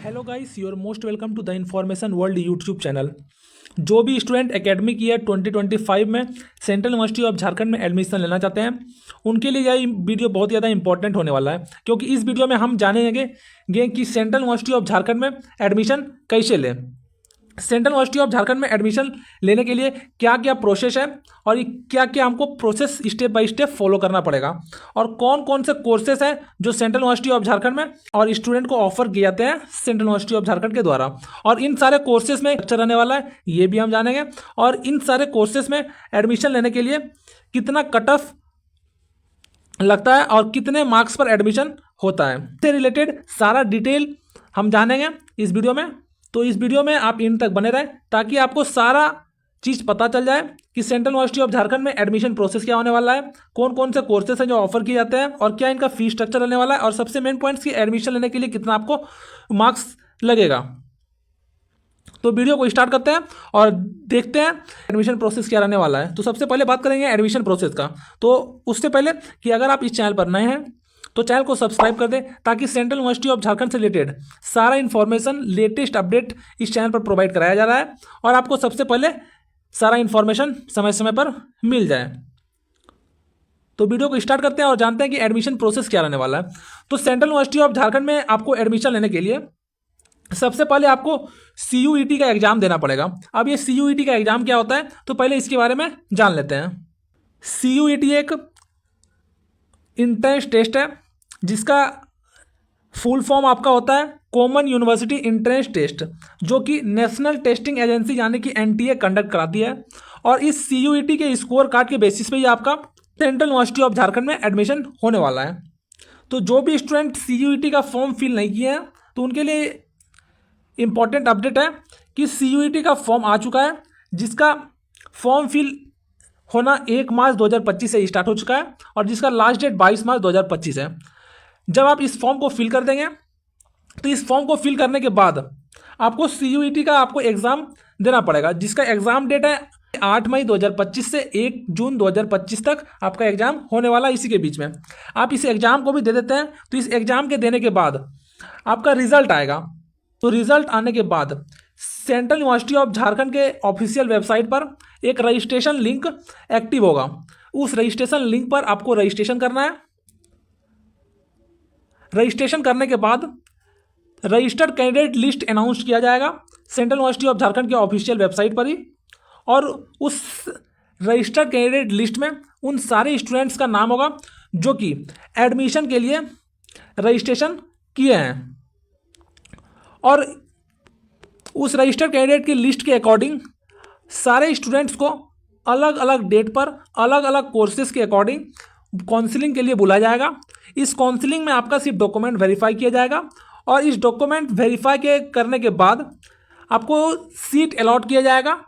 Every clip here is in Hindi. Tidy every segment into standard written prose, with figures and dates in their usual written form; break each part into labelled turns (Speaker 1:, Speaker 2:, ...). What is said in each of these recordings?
Speaker 1: Hello guys, you're most welcome to the information world YouTube channel. जो भी स्टूडेंट एकेडमिक ईयर 2025 में सेंट्रल यूनिवर्सिटी ऑफ झारखंड में एडमिशन लेना चाहते हैं, उनके लिए यह वीडियो बहुत ज़्यादा इंपॉर्टेंट होने वाला है, क्योंकि इस वीडियो में हम जानेंगे कि सेंट्रल यूनिवर्सिटी ऑफ झारखंड में एडमिशन कैसे लें। सेंट्रल यूनिवर्सिटी ऑफ झारखंड में एडमिशन लेने के लिए क्या क्या प्रोसेस है और क्या क्या हमको process step by step follow करना पड़ेगा, और कौन कौन से कोर्सेस हैं जो सेंट्रल यूनिवर्सिटी ऑफ झारखंड में और स्टूडेंट को ऑफर किए जाते हैं सेंट्रल यूनिवर्सिटी ऑफ झारखंड के द्वारा, और इन सारे कोर्सेज में लेक्चर रहने वाला है ये भी हम जानेंगे, और इन सारे कोर्सेज में एडमिशन लेने के लिए कितना कट ऑफ लगता है और कितने मार्क्स पर एडमिशन होता है, इससे रिलेटेड सारा डिटेल हम जानेंगे इस वीडियो में। तो इस वीडियो में आप इन तक बने रहें ताकि आपको सारा चीज़ पता चल जाए कि सेंट्रल यूनिवर्सिटी ऑफ झारखंड में एडमिशन प्रोसेस क्या होने वाला है, कौन कौन से कोर्सेस हैं जो ऑफर किए जाते हैं, और क्या इनका फीस स्ट्रक्चर रहने वाला है, और सबसे मेन पॉइंट्स की एडमिशन लेने के लिए कितना आपको मार्क्स लगेगा। तो वीडियो को स्टार्ट करते हैं और देखते हैं एडमिशन प्रोसेस क्या रहने वाला है। तो सबसे पहले बात करेंगे एडमिशन प्रोसेस का। तो उससे पहले कि अगर आप इस चैनल पर नए हैं तो चैनल को सब्सक्राइब कर दें ताकि सेंट्रल यूनिवर्सिटी ऑफ झारखंड से रिलेटेड सारा इन्फॉर्मेशन, लेटेस्ट अपडेट इस चैनल पर प्रोवाइड कराया जा रहा है और आपको सबसे पहले सारा इन्फॉर्मेशन समय समय पर मिल जाए। तो वीडियो को स्टार्ट करते हैं और जानते हैं कि एडमिशन प्रोसेस क्या रहने वाला है। तो सेंट्रल यूनिवर्सिटी ऑफ झारखंड में आपको एडमिशन लेने के लिए सबसे पहले आपको CUET का एग्जाम देना पड़ेगा। अब ये CUET का एग्जाम क्या होता है, तो पहले इसके बारे में जान लेते हैं। CUET एक इंट्रेंस टेस्ट है जिसका फुल फॉर्म आपका होता है कॉमन यूनिवर्सिटी इंट्रेंस टेस्ट, जो कि नेशनल टेस्टिंग एजेंसी यानी कि NTA कंडक्ट कराती है, और इस CUET के स्कोर कार्ड के बेसिस पे ही आपका सेंट्रल यूनिवर्सिटी ऑफ झारखंड में एडमिशन होने वाला है। तो जो भी स्टूडेंट CUET का फॉर्म फिल नहीं किए हैं तो उनके लिए इम्पॉर्टेंट अपडेट है कि CUET का फॉर्म आ चुका है, जिसका फॉर्म फिल होना 1 मार्च 2025 से स्टार्ट हो चुका है और जिसका लास्ट डेट 22 मार्च 2025 है। जब आप इस फॉर्म को फिल कर देंगे तो इस फॉर्म को फिल करने के बाद आपको CUET का आपको एग्ज़ाम देना पड़ेगा, जिसका एग्ज़ाम डेट है 8 मई 2025 से 1 जून 2025 तक आपका एग्ज़ाम होने वाला है। इसी के बीच में आप इस एग्ज़ाम को भी दे देते हैं तो इस एग्ज़ाम के देने के बाद आपका रिजल्ट आएगा। तो रिजल्ट आने के बाद सेंट्रल यूनिवर्सिटी ऑफ झारखंड के ऑफिशियल वेबसाइट पर एक रजिस्ट्रेशन लिंक एक्टिव होगा। उस रजिस्ट्रेशन लिंक पर आपको रजिस्ट्रेशन करना है। रजिस्ट्रेशन करने के बाद रजिस्टर्ड कैंडिडेट लिस्ट अनाउंस किया जाएगा सेंट्रल यूनिवर्सिटी ऑफ झारखंड के ऑफिशियल वेबसाइट पर ही, और उस रजिस्टर्ड कैंडिडेट लिस्ट में उन सारे स्टूडेंट्स का नाम होगा जो कि एडमिशन के लिए रजिस्ट्रेशन किए हैं, और उस रजिस्टर्ड कैंडिडेट की लिस्ट के अकॉर्डिंग सारे स्टूडेंट्स को अलग अलग डेट पर अलग अलग कोर्सेज के अकॉर्डिंग काउंसलिंग के लिए बुलाया जाएगा। इस काउंसलिंग में आपका सिर्फ डॉक्यूमेंट वेरीफाई किया जाएगा, और इस डॉक्यूमेंट वेरीफाई करने के बाद आपको सीट अलॉट किया जाएगा,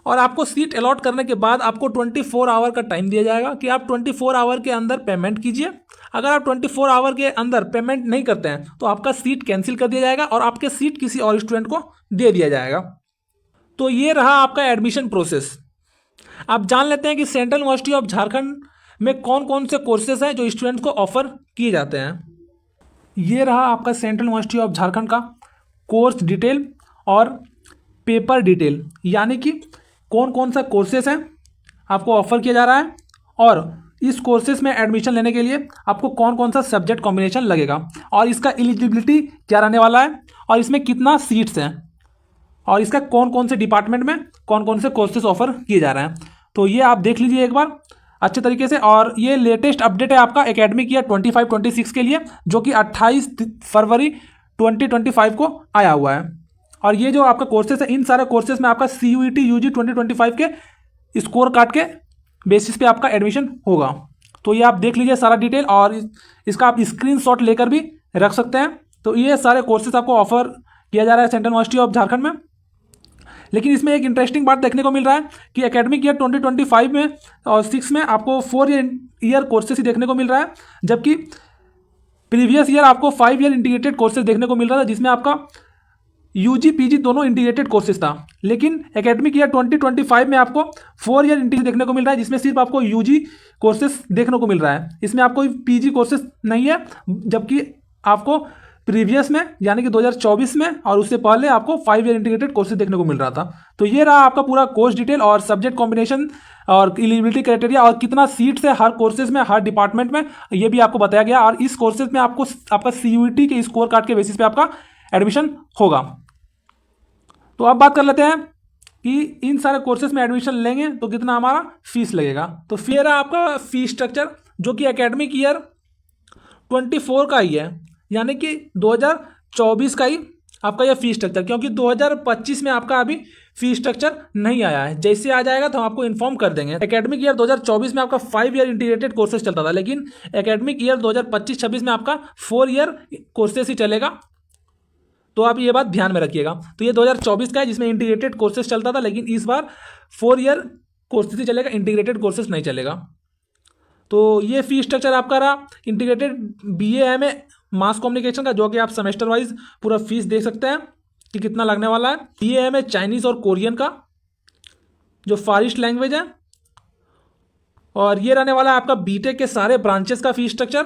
Speaker 1: और आपको सीट अलॉट करने के बाद आपको 24 आवर का टाइम दिया जाएगा कि आप 24 आवर के अंदर पेमेंट कीजिए। अगर आप 24 आवर के अंदर पेमेंट नहीं करते हैं तो आपका सीट कैंसिल कर दिया जाएगा और आपके सीट किसी और स्टूडेंट को दे दिया जाएगा। तो ये रहा आपका एडमिशन प्रोसेस। आप जान लेते हैं कि सेंट्रल यूनिवर्सिटी ऑफ झारखंड में कौन कौन से कोर्सेज हैं जो स्टूडेंट्स को ऑफर किए जाते हैं। ये रहा आपका सेंट्रल यूनिवर्सिटी ऑफ झारखंड का कोर्स डिटेल और पेपर डिटेल, यानी कि कौन कौन सा कोर्सेज हैं आपको ऑफर किया जा रहा है, और इस कोर्सेज में एडमिशन लेने के लिए आपको कौन कौन सा सब्जेक्ट कॉम्बिनेशन लगेगा, और इसका एलिजिबिलिटी क्या रहने वाला है, और इसमें कितना सीट्स हैं, और इसका कौन कौन से डिपार्टमेंट में कौन कौन से कोर्सेज ऑफर किए जा रहे हैं। तो ये आप देख लीजिए एक बार अच्छे तरीके से। और ये लेटेस्ट अपडेट है आपका एकेडमिक ईयर 25-26 के लिए, जो कि 28 फरवरी 2025 को आया हुआ है। और ये जो आपका कोर्सेज है, इन सारे कोर्सेज में आपका CUET UG 2025 के स्कोर कार्ड के बेसिस पे आपका एडमिशन होगा। तो ये आप देख लीजिए सारा डिटेल, और इसका आप स्क्रीनशॉट लेकर भी रख सकते हैं। तो ये सारे कोर्सेज आपको ऑफर किया जा रहा है सेंट्रल यूनिवर्सिटी ऑफ झारखंड में। लेकिन इसमें एक इंटरेस्टिंग बात देखने को मिल रहा है कि एकेडमिक ईयर 2025 में और 6 में आपको 4 ईयर कोर्सेज ही देखने को मिल रहा है, जबकि प्रीवियस ईयर आपको 5 ईयर इंटीग्रेटेड कोर्सेज देखने को मिल रहा था, जिसमें आपका UG PG दोनों इंटीग्रेटेड कोर्सेज था। लेकिन एकेडमिक ईयर 2025 में आपको 4 ईयर इंटीग्रेटेड देखने को मिल रहा है, जिसमें सिर्फ आपको UG कोर्सेज देखने को मिल रहा है। इसमें आपको PG कोर्सेज नहीं है, जबकि आपको प्रीवियस में यानी कि 2024 में और उससे पहले आपको 5 ईयर इंटीग्रेटेड कोर्सेज देखने को मिल रहा था। तो ये रहा आपका पूरा कोर्स डिटेल और सब्जेक्ट कॉम्बिनेशन और एलिजिबिलिटी क्राइटेरिया और कितना सीट्स है हर कोर्सेज में, हर डिपार्टमेंट में, ये भी आपको बताया गया। और इस कोर्सेज में आपको आपका CUET के स्कोर कार्ड के बेसिस पे आपका एडमिशन होगा। तो अब बात कर लेते हैं कि इन सारे कोर्सेज में एडमिशन लेंगे तो कितना हमारा फीस लगेगा। तो फिर आपका फीस स्ट्रक्चर जो कि एकेडमिक ईयर 24 का ही है, यानी कि 2024 का ही आपका यह फीस स्ट्रक्चर, क्योंकि 2025 में आपका अभी फीस स्ट्रक्चर नहीं आया है। जैसे आ जाएगा तो हम आपको इन्फॉर्म कर देंगे। एकेडमिक ईयर 2024 में आपका 5 ईयर इंटीग्रेटेड कोर्सेज चलता था, लेकिन एकेडमिक ईयर 2025-26 में आपका 4 ईयर कोर्सेज ही चलेगा। तो आप ये बात ध्यान में रखिएगा। तो ये 2024 का है जिसमें इंटीग्रेटेड कोर्सेज चलता था, लेकिन इस बार 4 ईयर कोर्सेज ही चलेगा, इंटीग्रेटेड कोर्सेज नहीं चलेगा। तो ये फी स्ट्रक्चर आपका रहा integrated BA MA mass communication का, जो कि आप सेमेस्टर वाइज पूरा फीस देख सकते हैं कि कितना लगने वाला है। BA MA चाइनीज़ और कोरियन का, जो फार ईस्ट लैंग्वेज है। और ये रहने वाला है आपका बीटेक के सारे ब्रांचेस का फी स्ट्रक्चर,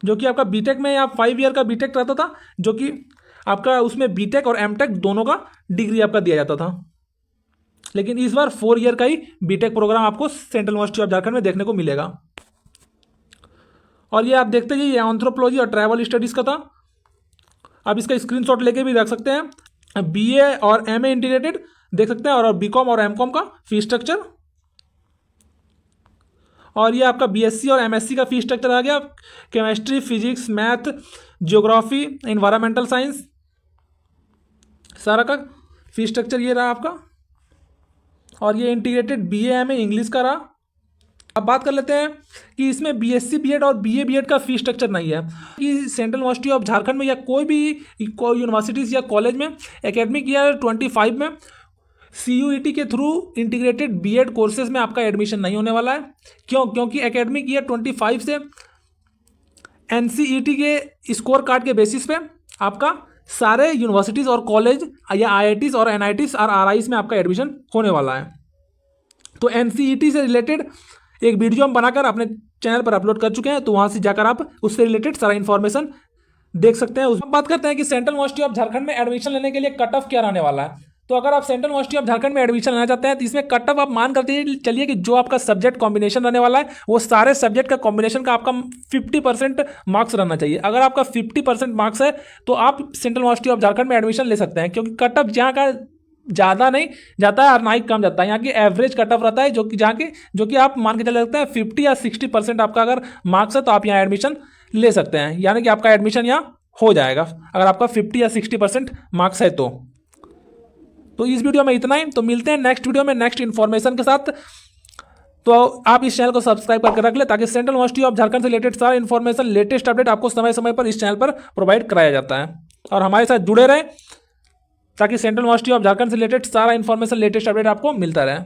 Speaker 1: जो कि आपका बीटेक में आप 5 ईयर का बीटेक रहता था, जो कि आपका उसमें बीटेक और एमटेक दोनों का डिग्री आपका दिया जाता था, लेकिन इस बार 4 ईयर का ही बीटेक प्रोग्राम आपको सेंट्रल यूनिवर्सिटी ऑफ झारखंड में देखने को मिलेगा। और ये आप देखते हैं, ये एंथ्रोपोलॉजी और ट्रैवल स्टडीज़ का था। आप इसका स्क्रीनशॉट लेके भी रख सकते हैं। BA और MA इंटीग्रेटेड देख सकते हैं, और BCom और MCom का फी स्ट्रक्चर। और ये आपका BSc और MSc का फी स्ट्रक्चर आ गया। Chemistry, physics, math, geography, environmental science, सारा का फी स्ट्रक्चर ये रहा आपका। और ये इंटीग्रेटेड BA MA इंग्लिश का रहा। अब बात कर लेते हैं कि इसमें BSc BEd और BA BEd का फी स्ट्रक्चर नहीं है कि सेंट्रल यूनिवर्सिटी ऑफ झारखंड में या कोई भी यूनिवर्सिटीज़ या कॉलेज में एकेडमिक ईयर 25 में CUET के थ्रू इंटीग्रेटेड BEd कोर्सेज में आपका एडमिशन नहीं होने वाला है। क्योंकि एकेडमिक ईयर 25 से NCET के स्कोर कार्ड के बेसिस पे आपका सारे यूनिवर्सिटीज़ और कॉलेज या IITs और NITs और RIs में आपका एडमिशन होने वाला है। तो NCET से रिलेटेड एक वीडियो हम बनाकर अपने चैनल पर अपलोड कर चुके हैं, तो वहाँ से जाकर आप उससे रिलेटेड सारा इन्फॉर्मेशन देख सकते हैं। उसमें बात करते हैं कि सेंट्रल यूनिवर्सिटी ऑफ झारखंड में एडमिशन लेने के लिए कट ऑफ क्या रहने वाला है। तो अगर आप सेंट्रल यूनिवर्सिटी ऑफ झारखंड में एडमिशन लेना चाहते हैं तो इसमें कट ऑफ आप मान करते चलिए कि जो आपका सब्जेक्ट कॉम्बिनेशन रहने वाला है वो सारे सब्जेक्ट का कॉम्बिनेशन का आपका 50% मार्क्स रहना चाहिए। अगर आपका 50% मार्क्स है तो आप सेंट्रल यूनिवर्सिटी ऑफ झारखंड में एडमिशन ले सकते हैं, क्योंकि कट ऑफ यहाँ का ज़्यादा नहीं जाता है और ना ही कम जाता है। यहाँ की एवरेज कट ऑफ रहता है, जो कि आप मान के चले सकते हैं 50 या 60% आपका अगर मार्क्स है तो आप यहाँ एडमिशन ले सकते हैं, यानी कि आपका एडमिशन यहाँ हो जाएगा अगर आपका 50 या 60% मार्क्स है तो इस वीडियो में इतना ही। तो मिलते हैं नेक्स्ट वीडियो में नेक्स्ट इन्फॉर्मेशन के साथ। तो आप इस चैनल को सब्सक्राइब करके रख ले, ताकि सेंट्रल यूनिवर्सिटी ऑफ झारखंड से रिलेटेड सारा इन्फॉर्मेशन, लेटेस्ट अपडेट आपको समय समय पर इस चैनल पर प्रोवाइड कराया जाता है। और हमारे साथ जुड़े रहें ताकि सेंट्रल यूनिवर्सिटी ऑफ झारखंड से रिलेटेड सारा इन्फॉर्मेशन, लेटेस्ट अपडेट आपको मिलता रहे।